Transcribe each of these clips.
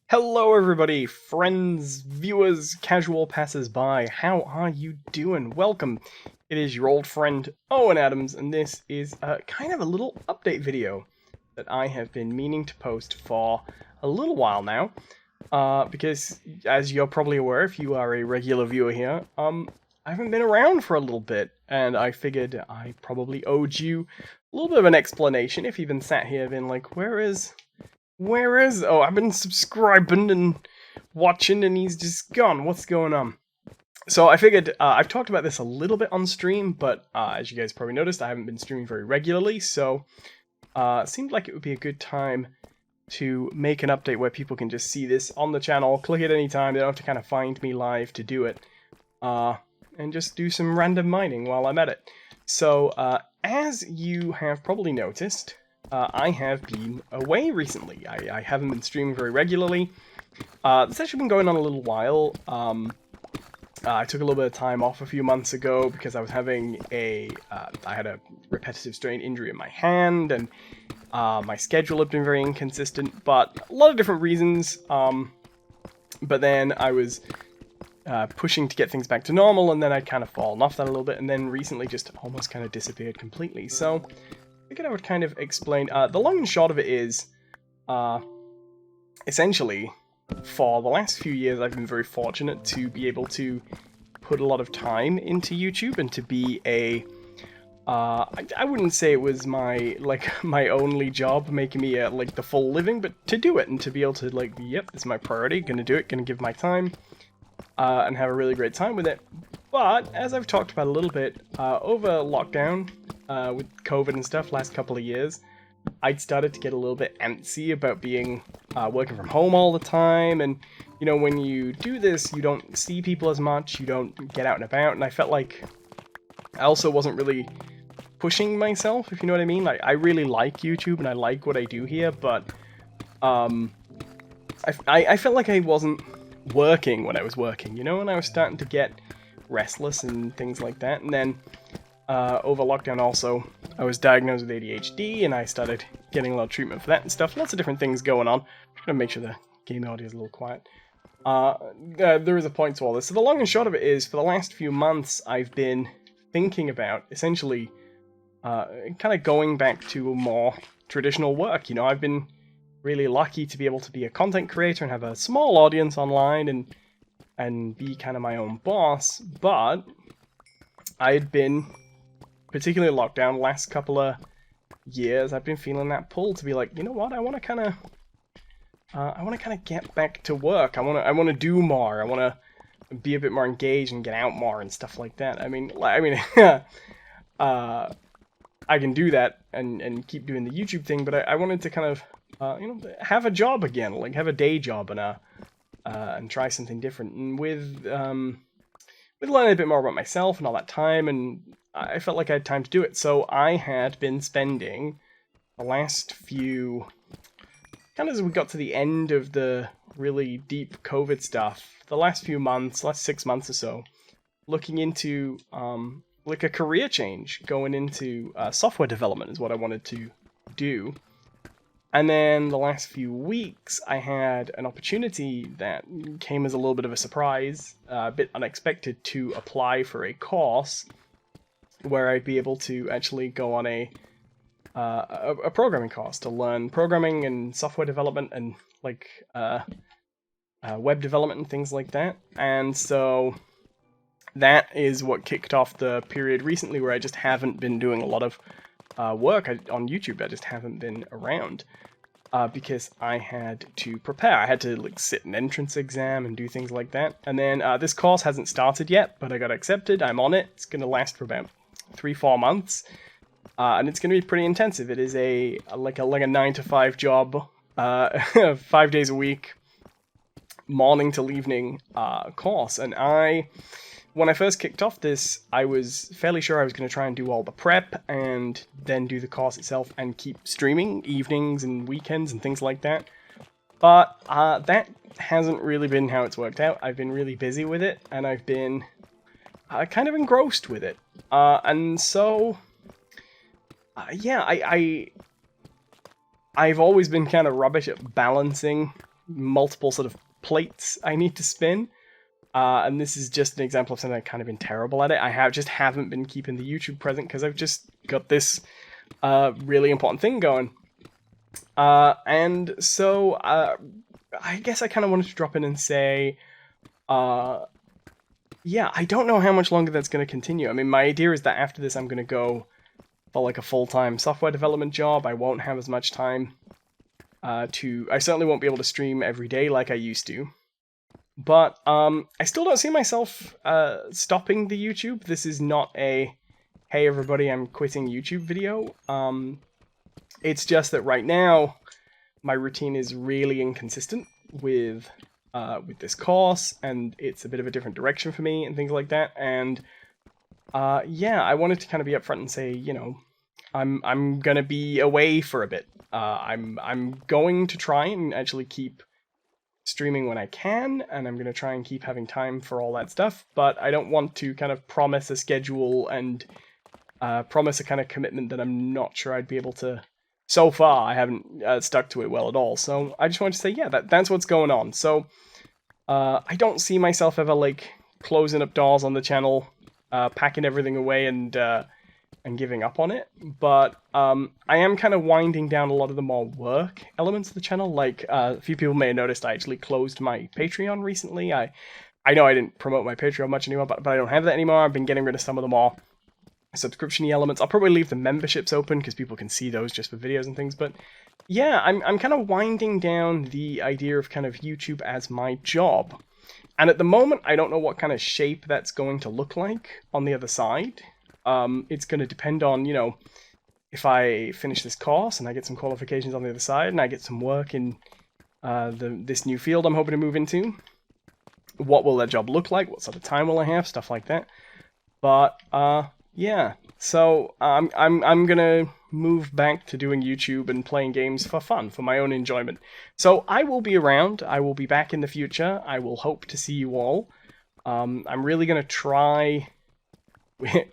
Hello everybody, friends, viewers, casual passers-by, how are you doing? Welcome. It is your old friend Owen Adams, and this is kind of a little update video that I have been meaning to post for a little while now, because as you're probably aware if you are a regular viewer here, I haven't been around for a little bit, and I figured I probably owed you a little bit of an explanation if you've been sat here been like, where is? Oh, I've been subscribing and watching, and he's just gone. What's going on? So I figured I've talked about this a little bit on stream, but as you guys probably noticed, I haven't been streaming very regularly. So it seemed like it would be a good time to make an update where people can just see this on the channel, click it anytime. They don't have to kind of find me live to do it, and just do some random mining while I'm at it. So as you have probably noticed, I have been away recently. I haven't been streaming very regularly. It's actually been going on a little while. I took a little bit of time off a few months ago because I was having I had a repetitive strain injury in my hand, and my schedule had been very inconsistent, but a lot of different reasons. But then I was pushing to get things back to normal, and then I'd kind of fallen off that a little bit, and then recently just almost kind of disappeared completely. So I figured I would kind of explain. The long and short of it is, essentially, for the last few years, I've been very fortunate to be able to put a lot of time into YouTube and to be I wouldn't say it was my only job making me the full living, but to do it and to be able to yep, this is my priority, gonna do it, gonna give my time, and have a really great time with it. But as I've talked about a little bit, over lockdown, with COVID and stuff last couple of years, I'd started to get a little bit antsy about being working from home all the time, and you know, when you do this, you don't see people as much, you don't get out and about, and I felt like I also wasn't really pushing myself, if you know what I mean. Like, I really like YouTube and I like what I do here, but I felt like I wasn't working when I was working, you know, and I was starting to get restless and things like that. And then over lockdown also, I was diagnosed with ADHD, and I started getting a lot of treatment for that and stuff. Lots of different things going on. I'm gonna make sure the game audio is a little quiet. There is a point to all this. So the long and short of it is, for the last few months, I've been thinking about essentially kind of going back to more traditional work. You know, I've been really lucky to be able to be a content creator and have a small audience online and be kind of my own boss, but I had been, particularly locked down last couple of years, I've been feeling that pull to be like, you know what, I want to kind of get back to work. I want to do more. I want to be a bit more engaged and get out more and stuff like that. I mean, I can do that and keep doing the YouTube thing, but I wanted to kind of have a job again, like have a day job and try something different. And with learning a bit more about myself and all that time, and I felt like I had time to do it. So I had been spending the last few, kind of as we got to the end of the really deep COVID stuff, the last few months, last 6 months or so, looking into like a career change, going into software development is what I wanted to do. And then the last few weeks, I had an opportunity that came as a little bit of a surprise, a bit unexpected, to apply for a course where I'd be able to actually go on a programming course to learn programming and software development and web development and things like that. And so that is what kicked off the period recently where I just haven't been doing a lot of work on YouTube. I just haven't been around because I had to prepare. I had to sit an entrance exam and do things like that. And then this course hasn't started yet, but I got accepted. I'm on it. It's going to last for about 3-4 months, and it's going to be pretty intensive. It is a 9-to-5 job, 5 days a week, morning till evening course. And when I first kicked off this, I was fairly sure I was going to try and do all the prep and then do the course itself and keep streaming evenings and weekends and things like that. But that hasn't really been how it's worked out. I've been really busy with it, and I've been kind of engrossed with it. And so, yeah, I've always been kind of rubbish at balancing multiple sort of plates I need to spin. And this is just an example of something I've kind of been terrible at it. I haven't been keeping the YouTube present because I've just got this really important thing going. And so I guess I kind of wanted to drop in and say, yeah, I don't know how much longer that's going to continue. I mean, my idea is that after this I'm going to go for like a full-time software development job. I won't have as much time I certainly won't be able to stream every day like I used to. But I still don't see myself stopping the YouTube. This is not a, hey everybody, I'm quitting YouTube video. It's just that right now, my routine is really inconsistent with this course, and it's a bit of a different direction for me and things like that. And yeah, I wanted to kind of be upfront and say, you know, I'm gonna be away for a bit. I'm going to try and actually keep streaming when I can, and I'm going to try and keep having time for all that stuff, but I don't want to kind of promise a schedule and promise a kind of commitment that I'm not sure I'd be able to. So far, I haven't stuck to it well at all, so I just wanted to say, yeah, that's what's going on. So I don't see myself ever, like, closing up doors on the channel, packing everything away and giving up on it, but I am kind of winding down a lot of the more work elements of the channel. Like, a few people may have noticed I actually closed my Patreon recently. I know I didn't promote my Patreon much anymore, but I don't have that anymore. I've been getting rid of some of the more subscription-y elements. I'll probably leave the memberships open, because people can see those just for videos and things, but yeah, I'm kind of winding down the idea of kind of YouTube as my job. And at the moment, I don't know what kind of shape that's going to look like on the other side. It's going to depend on, you know, if I finish this course and I get some qualifications on the other side and I get some work in this new field I'm hoping to move into. What will that job look like? What sort of time will I have? Stuff like that. But yeah, so I'm gonna move back to doing YouTube and playing games for fun, for my own enjoyment. So I will be around. I will be back in the future. I will hope to see you all. I'm really gonna try.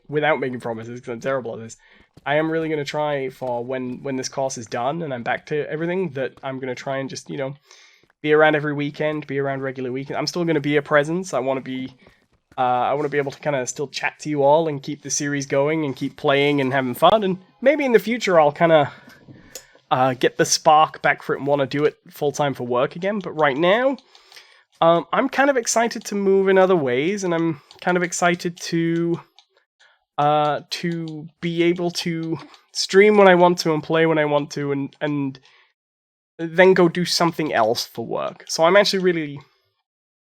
Without making promises, because I'm terrible at this, I am really going to try for when this course is done and I'm back to everything, that I'm going to try and just, you know, be around every weekend, be around regular weekend. I'm still going to be a presence. I want to be able to kind of still chat to you all and keep the series going and keep playing and having fun. And maybe in the future I'll kind of get the spark back for it and want to do it full time for work again. But right now, I'm kind of excited to move in other ways, and I'm kind of excited to be able to stream when I want to and play when I want to, and then go do something else for work. So I'm actually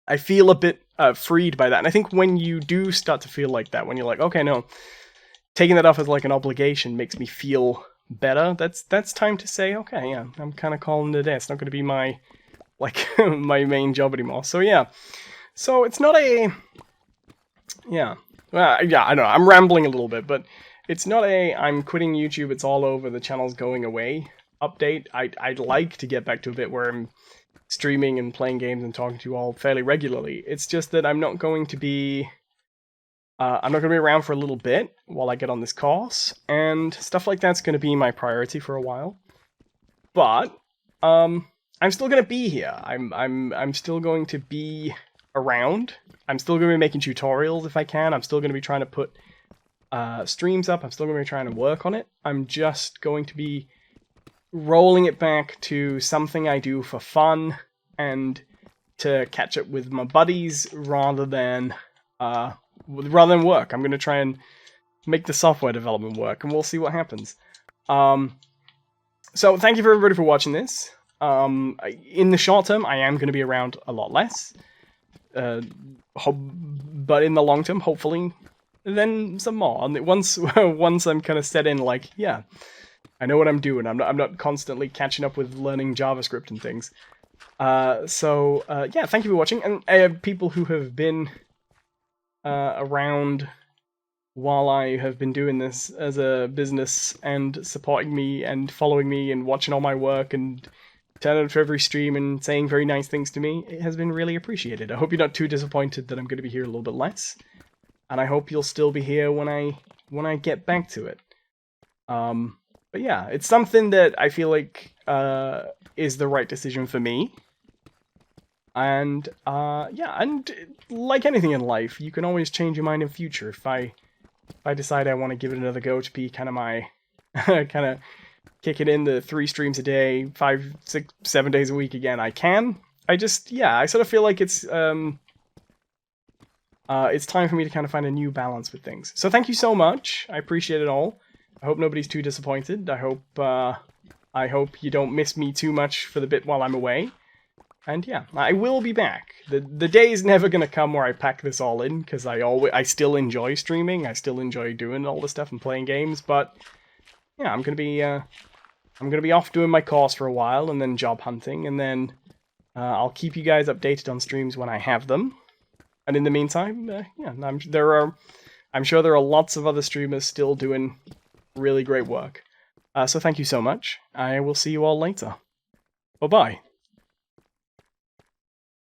I feel a bit freed by that. And I think when you do start to feel like that, when you're like, okay, no, taking that off as like an obligation makes me feel better, that's time to say, okay, yeah, I'm kind of calling it a day. It's not going to be my, like, my main job anymore. So yeah. So it's not a... Yeah. Yeah, I know, I'm rambling a little bit, but it's not a I'm quitting YouTube, it's all over, the channel's going away update. I'd like to get back to a bit where I'm streaming and playing games and talking to you all fairly regularly. It's just that I'm not going to be around for a little bit while I get on this course, and stuff like that's going to be my priority for a while. But I'm still going to be here. I'm still going to be around. I'm still going to be making tutorials if I can. I'm still going to be trying to put streams up. I'm still going to be trying to work on it. I'm just going to be rolling it back to something I do for fun and to catch up with my buddies rather than work. I'm going to try and make the software development work, and we'll see what happens. So thank you for everybody for watching this. In the short term, I am going to be around a lot less. But in the long term, hopefully, then some more. And once I'm kind of set in, like, yeah, I know what I'm doing. I'm not constantly catching up with learning JavaScript and things. So yeah, thank you for watching, and people who have been around while I have been doing this as a business and supporting me and following me and watching all my work and turning up to every stream and saying very nice things to me. It has been really appreciated. I hope you're not too disappointed that I'm going to be here a little bit less, and I hope you'll still be here when I get back to it. But yeah, it's something that I feel like is the right decision for me. And yeah, and like anything in life, you can always change your mind in future. If I decide I want to give it another go to be kind of my kind of kick it in the 3 streams a day, 5, 6, 7 days a week again, I can. I sort of feel like it's time for me to kind of find a new balance with things. So thank you so much. I appreciate it all. I hope nobody's too disappointed. I hope you don't miss me too much for the bit while I'm away. And yeah, I will be back. The day is never gonna come where I pack this all in, because I still enjoy streaming. I still enjoy doing all this stuff and playing games. But yeah, I'm gonna be off doing my course for a while, and then job hunting, and then I'll keep you guys updated on streams when I have them. And in the meantime, yeah, I'm sure there are lots of other streamers still doing really great work. So thank you so much. I will see you all later. Bye-bye.